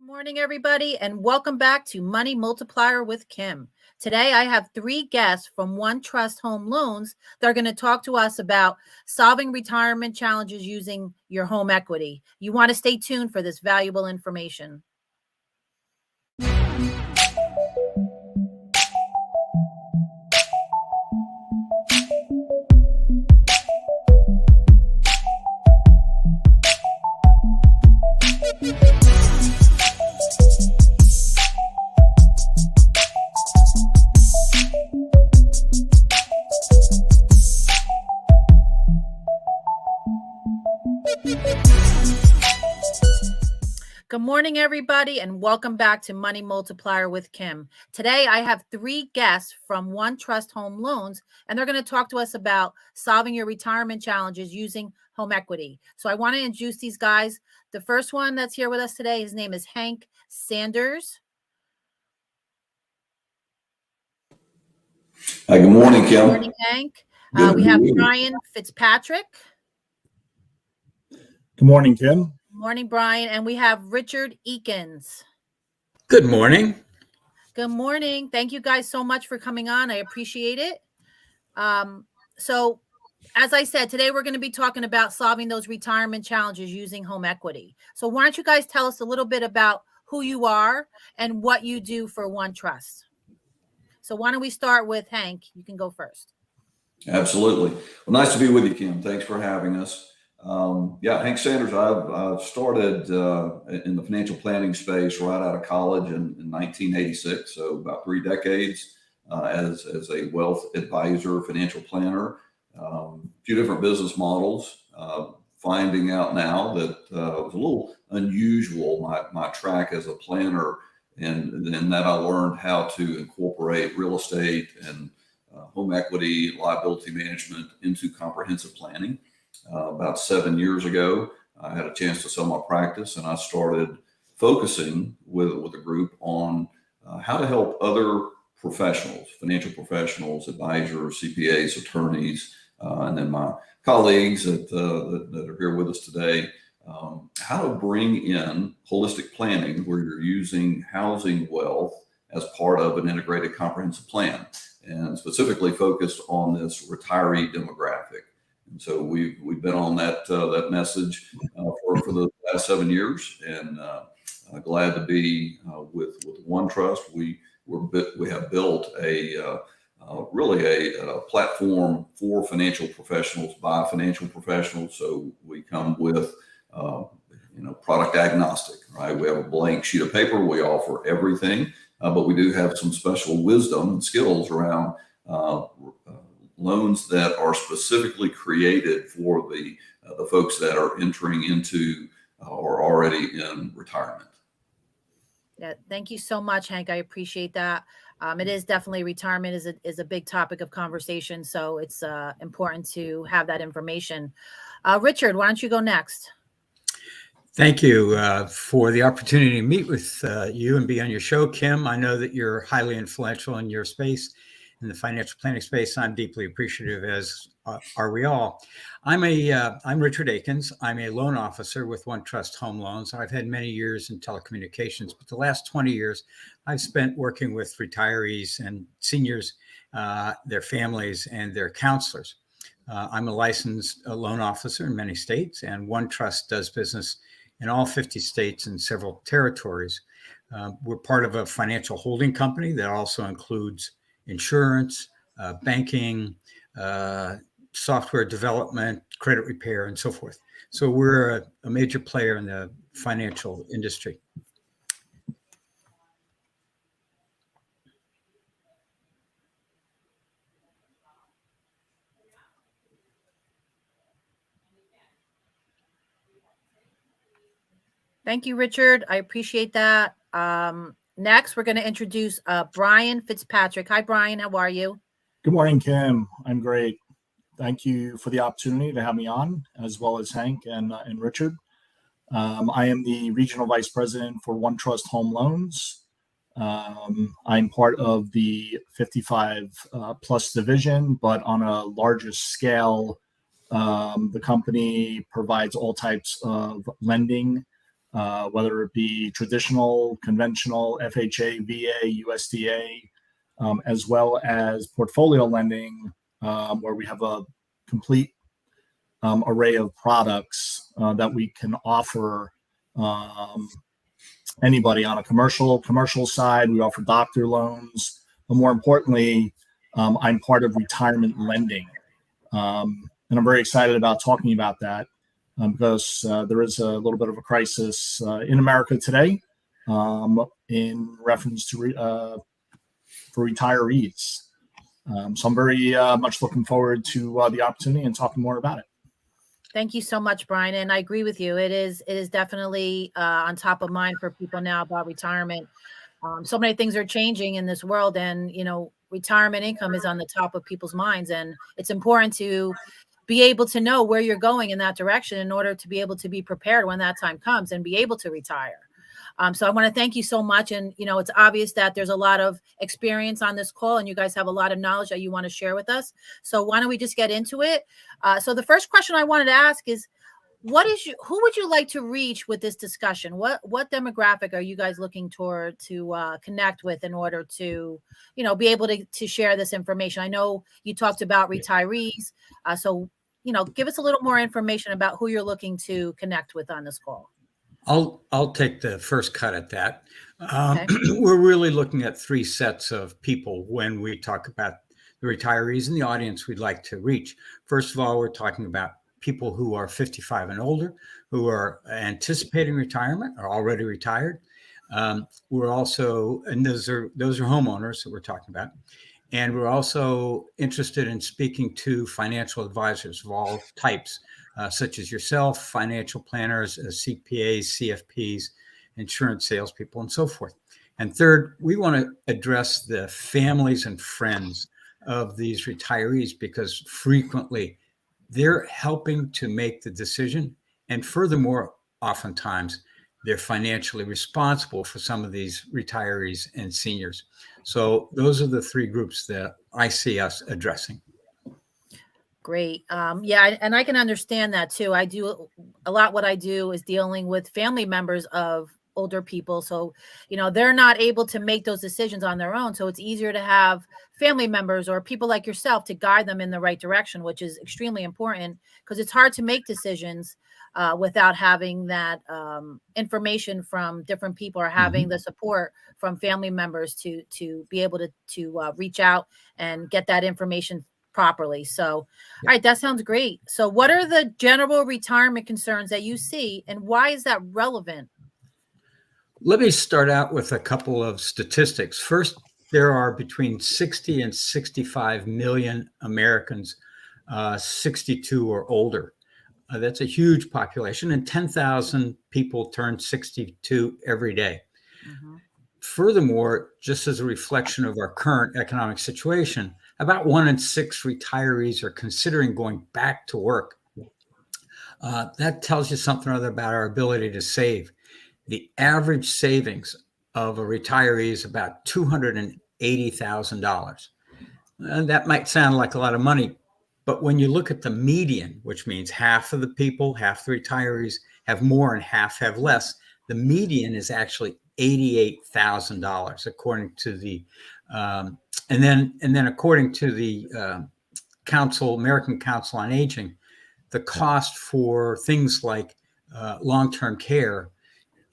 Morning, everybody, and welcome back to Money Multiplier with Kim. Today, I have three guests from One Trust Home Loans that are going to talk to us about solving retirement challenges using your home equity. You want to stay tuned for this valuable information. Good morning, everybody, and welcome back to Money Multiplier with Kim. Today, I have three guests from One Trust Home Loans, and they're going to talk to us about solving your retirement challenges using home equity. So I want to introduce these guys. The first one that's here with us today, his name is Hank Sanders. Hi, good morning, Kim. Good morning, Hank. We have Brian Fitzpatrick. Good morning, Kim. Morning, Brian. And we have Richard Eakins. Good morning. Good morning. Thank you guys so much for coming on. I appreciate it. So as I said, today we're going to be talking about solving those retirement challenges using home equity. So why don't you guys tell us a little bit about who you are and what you do for One Trust? So why don't we start with Hank? You can go first. Absolutely. Well, nice to be with you, Kim. Thanks for having us. Hank Sanders. I've started in the financial planning space right out of college in 1986, so about 3 decades as a wealth advisor, financial planner, a few different business models. Finding out now that it was a little unusual, my track as a planner, and then that I learned how to incorporate real estate and home equity, liability management into comprehensive planning. About 7 years ago, I had a chance to sell my practice, and I started focusing with a group on how to help other professionals, financial professionals, advisors, CPAs, attorneys, and then my colleagues that are here with us today, how to bring in holistic planning where you're using housing wealth as part of an integrated comprehensive plan, and specifically focused on this retiree demographic. And so we've been on that message for the last 7 years, and glad to be with One Trust. We have built really a platform for financial professionals by financial professionals. So we come with product agnostic, right? We have a blank sheet of paper. We offer everything, but we do have some special wisdom and skills around loans that are specifically created for the folks that are entering into or already in retirement. Yeah, thank you so much, Hank. I appreciate that. It is definitely retirement is a big topic of conversation, so it's important to have that information. Richard, why don't you go next? Thank you for the opportunity to meet with you and be on your show, Kim. I know that you're highly influential in your space, in the financial planning space. I'm deeply appreciative, as are we all. I'm Richard Eakins. I'm a loan officer with One Trust Home Loans. I've had many years in telecommunications, but the last 20 years I've spent working with retirees and seniors, their families, and their counselors. I'm a licensed loan officer in many states, and One Trust does business in all 50 states and several territories. We're part of a financial holding company that also includes insurance, banking, software development, credit repair, and so forth. So we're a major player in the financial industry. Thank you, Richard. I appreciate that. Next, we're going to introduce Brian Fitzpatrick. Hi, Brian. How are you? Good morning, Kim. I'm great. Thank you for the opportunity to have me on, as well as Hank and Richard. I am the Regional Vice President for One Trust Home Loans. I'm part of the 55 plus division, but on a larger scale, the company provides all types of lending whether it be traditional, conventional, FHA, VA, USDA, as well as portfolio lending, where we have a complete array of products that we can offer anybody on a commercial side. We offer doctor loans, but more importantly, I'm part of retirement lending, and I'm very excited about talking about that because there is a little bit of a crisis in America today in reference to for retirees. So I'm very much looking forward to the opportunity and talking more about it. Thank you so much, Brian. And I agree with you. It is definitely on top of mind for people now about retirement. So many things are changing in this world, and retirement income is on the top of people's minds, and it's important to be able to know where you're going in that direction in order to be able to be prepared when that time comes and be able to retire. So I want to thank you so much. And, it's obvious that there's a lot of experience on this call, and you guys have a lot of knowledge that you want to share with us. So why don't we just get into it? So the first question I wanted to ask is, who would you like to reach with this discussion? What demographic are you guys looking toward to connect with in order to, be able to share this information? I know you talked about retirees. So, give us a little more information about who you're looking to connect with on this call. I'll take the first cut at that. Okay. We're really looking at three sets of people when we talk about the retirees in the audience we'd like to reach. First of all, we're talking about people who are 55 and older, who are anticipating retirement or already retired. We're also, and those are homeowners that we're talking about. And we're also interested in speaking to financial advisors of all types, such as yourself, financial planners, CPAs, CFPs, insurance salespeople, and so forth. And third, we want to address the families and friends of these retirees because frequently they're helping to make the decision. And furthermore, oftentimes they're financially responsible for some of these retirees and seniors. So those are the three groups that I see us addressing. Great. Yeah, and I can understand that too. I do a lot. What I do is dealing with family members of older people. So, they're not able to make those decisions on their own. So it's easier to have family members or people like yourself to guide them in the right direction, which is extremely important because it's hard to make decisions without having that information from different people or having the support from family members to be able to reach out and get that information properly. So, all right, that sounds great. So what are the general retirement concerns that you see, and why is that relevant? Let me start out with a couple of statistics. First, there are between 60 and 65 million Americans 62 or older. That's a huge population, and 10,000 people turn 62 every day. Furthermore, just as a reflection of our current economic situation, about 1 in 6 retirees are considering going back to work. That tells you something or other about our ability to save. The average savings of a retiree is about $280,000. And that might sound like a lot of money, but when you look at the median, which means half of the people, half the retirees have more and half have less, the median is actually $88,000, according to the and then according to the American Council on Aging, the cost for things like long-term care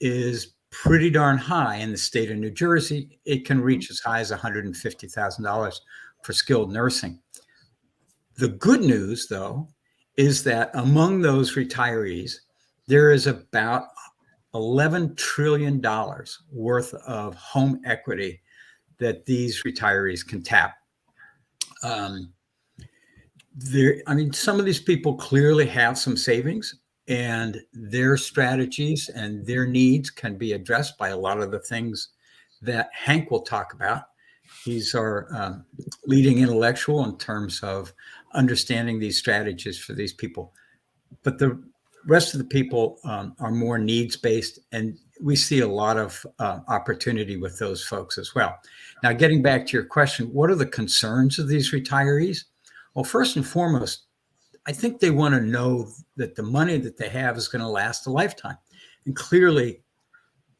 is pretty darn high. In the state of New Jersey, it can reach as high as $150,000 for skilled nursing. The good news, though, is that among those retirees, there is about $11 trillion worth of home equity that these retirees can tap. Some of these people clearly have some savings, and their strategies and their needs can be addressed by a lot of the things that Hank will talk about. He's our leading intellectual in terms of understanding these strategies for these people. But the rest of the people are more needs-based, and we see a lot of opportunity with those folks as well. Now, getting back to your question, what are the concerns of these retirees? Well, first and foremost, I think they want to know that the money that they have is going to last a lifetime. And clearly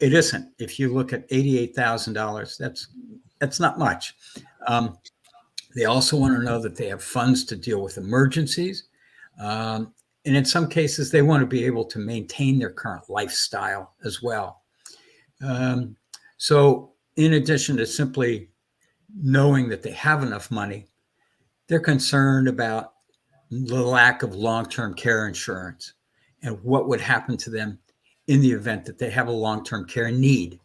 it isn't. If you look at $88,000, that's not much. They also want to know that they have funds to deal with emergencies. And in some cases, they want to be able to maintain their current lifestyle as well. So in addition to simply knowing that they have enough money, they're concerned about the lack of long-term care insurance and what would happen to them in the event that they have a long-term care need.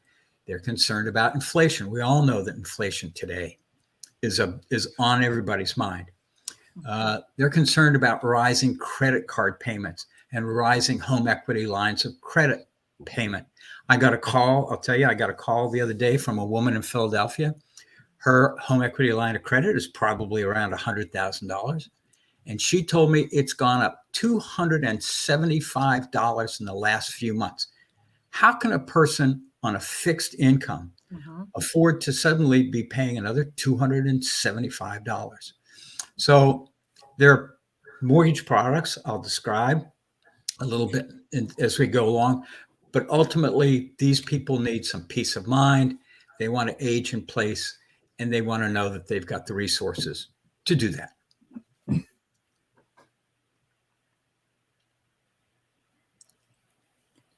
They're concerned about inflation. We all know that inflation today is on everybody's mind. They're concerned about rising credit card payments and rising home equity lines of credit payment. I got a call the other day from a woman in Philadelphia. Her home equity line of credit is probably around $100,000. And she told me it's gone up $275 in the last few months. How can a person on a fixed income afford to suddenly be paying another $275? So there are mortgage products I'll describe a little bit as we go along. But ultimately, these people need some peace of mind. They want to age in place, and they want to know that they've got the resources to do that.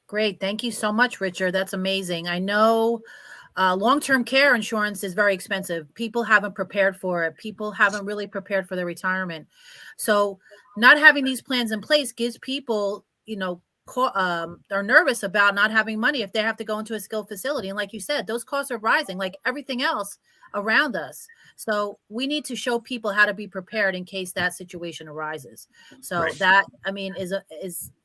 Great. Thank you so much, Richard. That's amazing. I know long-term care insurance is very expensive. People haven't prepared for it. People haven't really prepared for their retirement. So not having these plans in place gives people, they're nervous about not having money if they have to go into a skilled facility. And like you said, those costs are rising like everything else around us. So we need to show people how to be prepared in case that situation arises. So Right. that,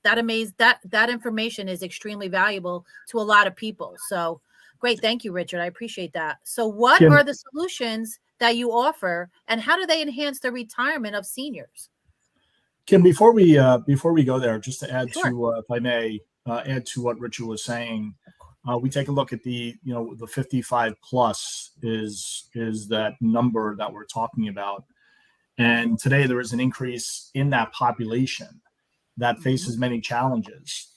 that information is extremely valuable to a lot of people. So great. Thank you, Richard. I appreciate that. So what Kim, are the solutions that you offer and how do they enhance the retirement of seniors? Kim, before we go there, just to add Sure. to, if I may, add to what Richard was saying, we take a look at the 55 plus is that number that we're talking about, and today there is an increase in that population that faces many challenges.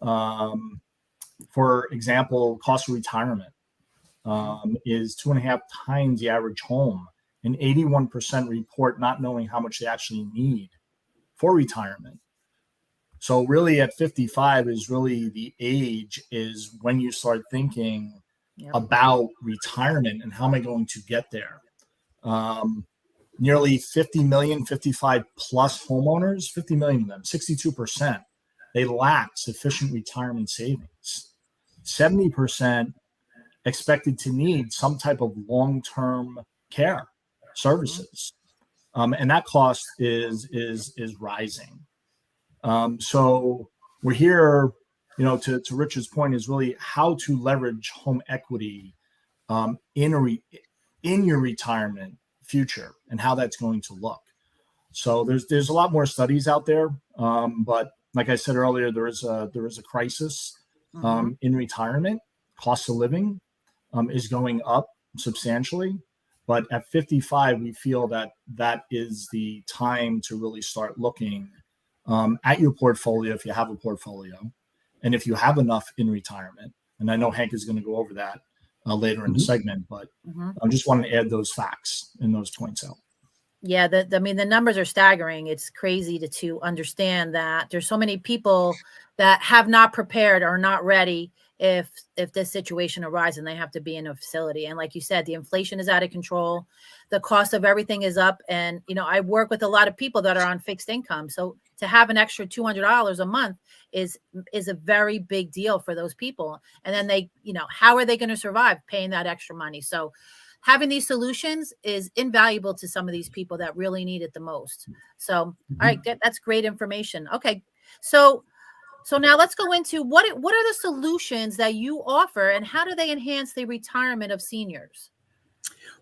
For example, cost of retirement is 2.5 times the average home, and 81% report not knowing how much they actually need for retirement. So really at 55 is really the age is when you start thinking about retirement and how am I going to get there. Nearly 50 million 55 plus homeowners, 50 million of them, 62%, they lack sufficient retirement savings. 70% expected to need some type of long-term care services. And that cost is rising. So we're here, to Richard's point, is really how to leverage home equity in your retirement future and how that's going to look. So there's a lot more studies out there, but like I said earlier, there is a crisis in retirement. Cost of living is going up substantially. But at 55, we feel that is the time to really start looking at your portfolio if you have a portfolio, and if you have enough in retirement. And I know Hank is going to go over that later in the segment, but I just want to add those facts and those points out. Yeah, the numbers are staggering. It's crazy to understand that there's so many people that have not prepared or not ready if this situation arises and they have to be in a facility. And like you said, the inflation is out of control. The cost of everything is up. And, I work with a lot of people that are on fixed income. So to have an extra $200 a month is a very big deal for those people. And then they, how are they going to survive paying that extra money? So having these solutions is invaluable to some of these people that really need it the most. So, all right, that's great information. Okay. So now let's go into what are the solutions that you offer and how do they enhance the retirement of seniors?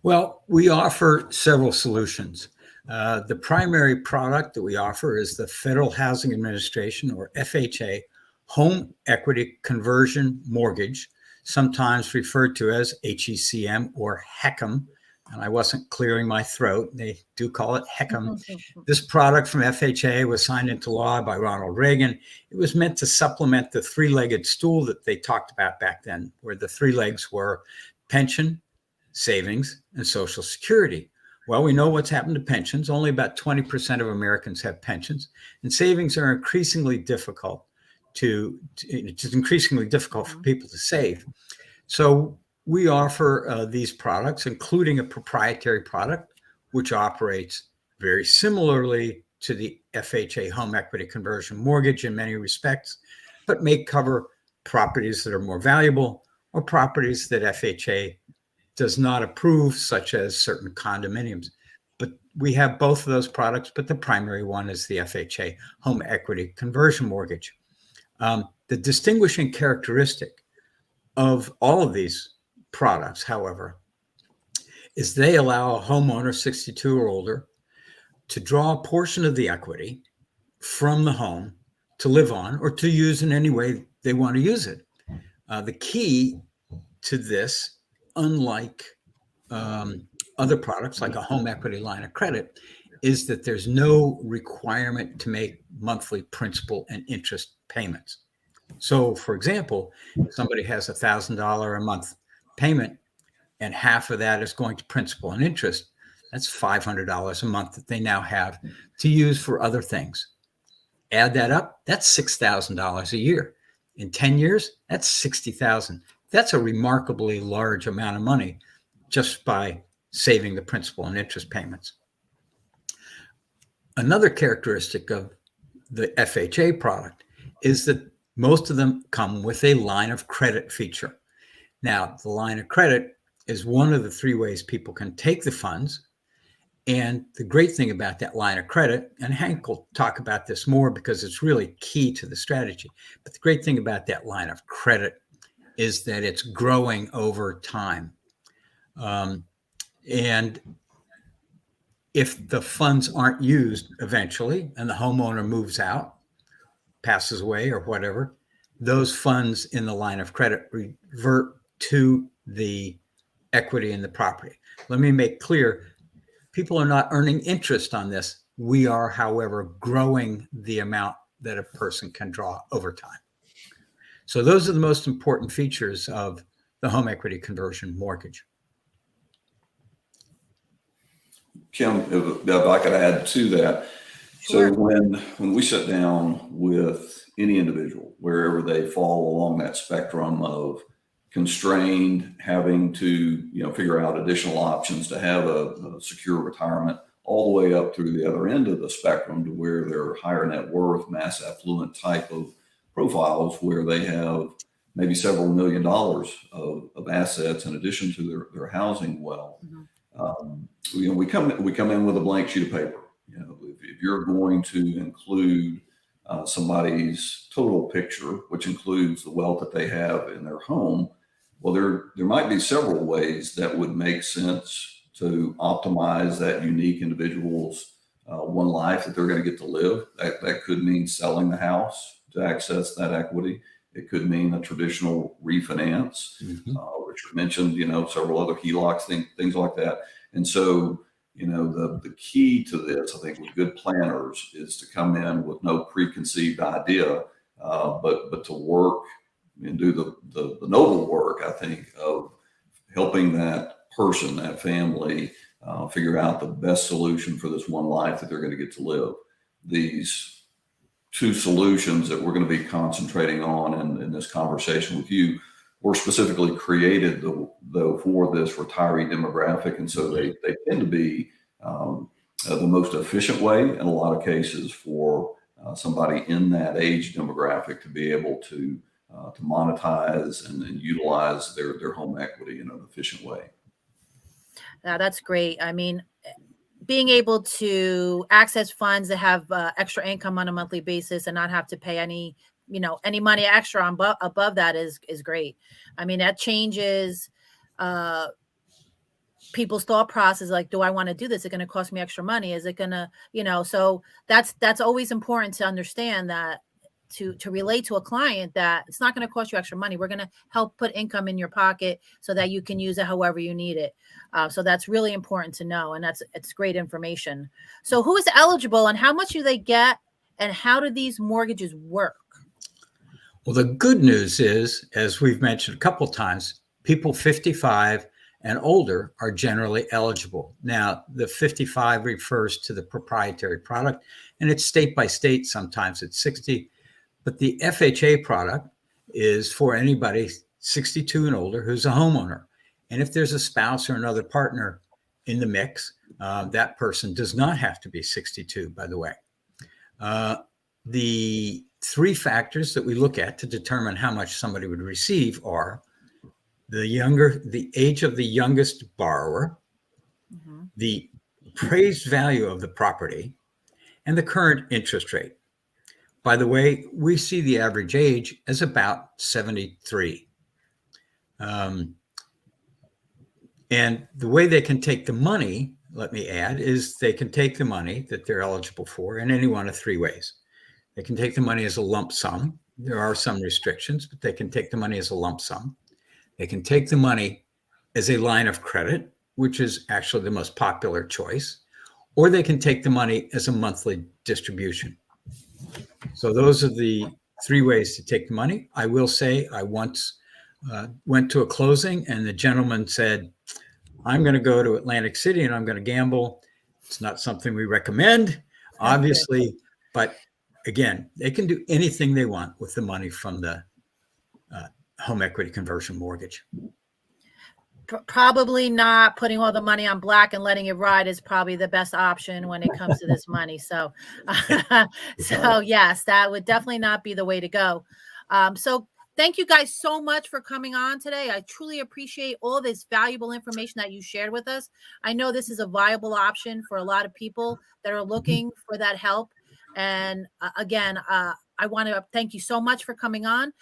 Well, we offer several solutions. The primary product that we offer is the Federal Housing Administration, or FHA, Home Equity Conversion Mortgage, sometimes referred to as HECM or HECM. and I wasn't clearing my throat. They do call it HECM. This product from FHA was signed into law by Ronald Reagan. It was meant to supplement the three-legged stool that they talked about back then, where the three legs were pension, savings, and Social Security. Well, we know what's happened to pensions. Only about 20% of Americans have pensions, and savings are increasingly difficult it's increasingly difficult for people to save. So we offer these products, including a proprietary product, which operates very similarly to the FHA home equity conversion mortgage in many respects, but may cover properties that are more valuable or properties that FHA does not approve, such as certain condominiums. But we have both of those products, but the primary one is the FHA home equity conversion mortgage. The distinguishing characteristic of all of these products, however, is they allow a homeowner 62 or older to draw a portion of the equity from the home to live on or to use in any way they want to use it. The key to this, unlike other products like a home equity line of credit, is that there's no requirement to make monthly principal and interest payments. So, for example, if somebody has $1,000 a month payment and half of that is going to principal and interest, that's $500 a month that they now have to use for other things. Add that up, that's $6,000 a year. In 10 years, that's $60,000. That's a remarkably large amount of money just by saving the principal and interest payments. Another characteristic of the FHA product is that most of them come with a line of credit feature. Now, the line of credit is one of the three ways people can take the funds. And the great thing about that line of credit, and Hank will talk about this more because it's really key to the strategy, but the great thing about that line of credit is that it's growing over time. And if the funds aren't used eventually and the homeowner moves out, passes away or whatever, those funds in the line of credit revert to the equity in the property. Let me make clear, people are not earning interest on this. We are, however, growing the amount that a person can draw over time. So those are the most important features of the home equity conversion mortgage. Kim, if I could add to that. Sure. So when we sit down with any individual, wherever they fall along that spectrum of constrained, having to figure out additional options to have a secure retirement, all the way up through the other end of the spectrum to where they're higher net worth, mass affluent type of profiles, where they have maybe several $1 million of assets in addition to their housing wealth. Mm-hmm. We come in with a blank sheet of paper. If you're going to include somebody's total picture, which includes the wealth that they have in their home, well, there might be several ways that would make sense to optimize that unique individual's one life that they're going to get to live. That could mean selling the house to access that equity. It could mean a traditional refinance. Mm-hmm. Richard mentioned, several other HELOCs, things like that. And so, the key to this, I think, with good planners is to come in with no preconceived idea, but to work and do the noble work, I think, of helping that person, that family, figure out the best solution for this one life that they're going to get to live. These two solutions that we're going to be concentrating on in this conversation with you were specifically created though for this retiree demographic, and so they tend to be the most efficient way in a lot of cases for somebody in that age demographic to be able to monetize and utilize their home equity in an efficient way. Now, that's great. I mean, being able to access funds that have extra income on a monthly basis and not have to pay any money extra above that is great. I mean, that changes people's thought process. Like, do I want to do this? Is it going to cost me extra money? Is it going to, so that's always important to understand that to relate to a client that it's not going to cost you extra money. We're going to help put income in your pocket so that you can use it however you need it. So that's really important to know, and it's great information. So who is eligible, and how much do they get, and how do these mortgages work? Well, the good news is, as we've mentioned a couple of times, people 55 and older are generally eligible. Now, the 55 refers to the proprietary product, and it's state by state. Sometimes it's 60, but the FHA product is for anybody 62 and older who's a homeowner. And if there's a spouse or another partner in the mix, that person does not have to be 62, by the way. The three factors that we look at to determine how much somebody would receive are the age of the youngest borrower, the appraised value of the property, and the current interest rate. By the way, we see the average age as about 73. And the way they can take the money, let me add, is they can take the money that they're eligible for in any one of three ways. They can take the money as a lump sum. There are some restrictions, but they can take the money as a lump sum. They can take the money as a line of credit, which is actually the most popular choice, or they can take the money as a monthly distribution. So those are the three ways to take the money. I will say I once went to a closing and the gentleman said, I'm going to go to Atlantic City and I'm going to gamble. It's not something we recommend, obviously, but again, they can do anything they want with the money from the home equity conversion mortgage. Probably not putting all the money on black and letting it ride is probably the best option when it comes to this money. So, so yes, that would definitely not be the way to go. So thank you guys so much for coming on today. I truly appreciate all this valuable information that you shared with us. I know this is a viable option for a lot of people that are looking for that help. And again, I want to thank you so much for coming on.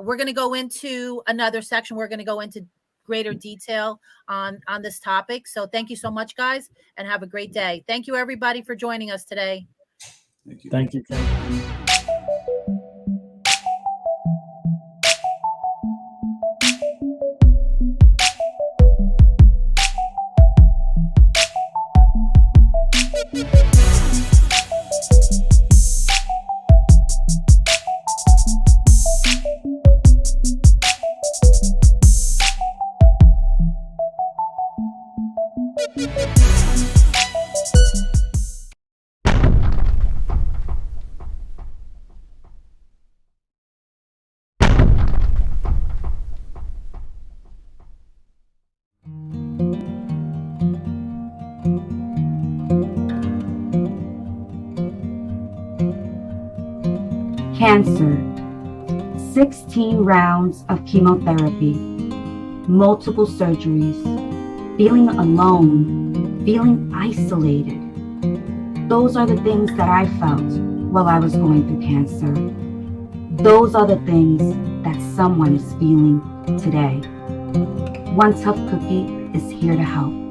We're going to go into another section. We're going to go into greater detail on this topic. So thank you so much, guys, and have a great day. Thank you, everybody, for joining us today. Thank you. Thank you, Kim. Cancer, 16 rounds of chemotherapy, multiple surgeries, feeling alone, feeling isolated. Those are the things that I felt while I was going through cancer. Those are the things that someone is feeling today. One Tough Cookie is here to help.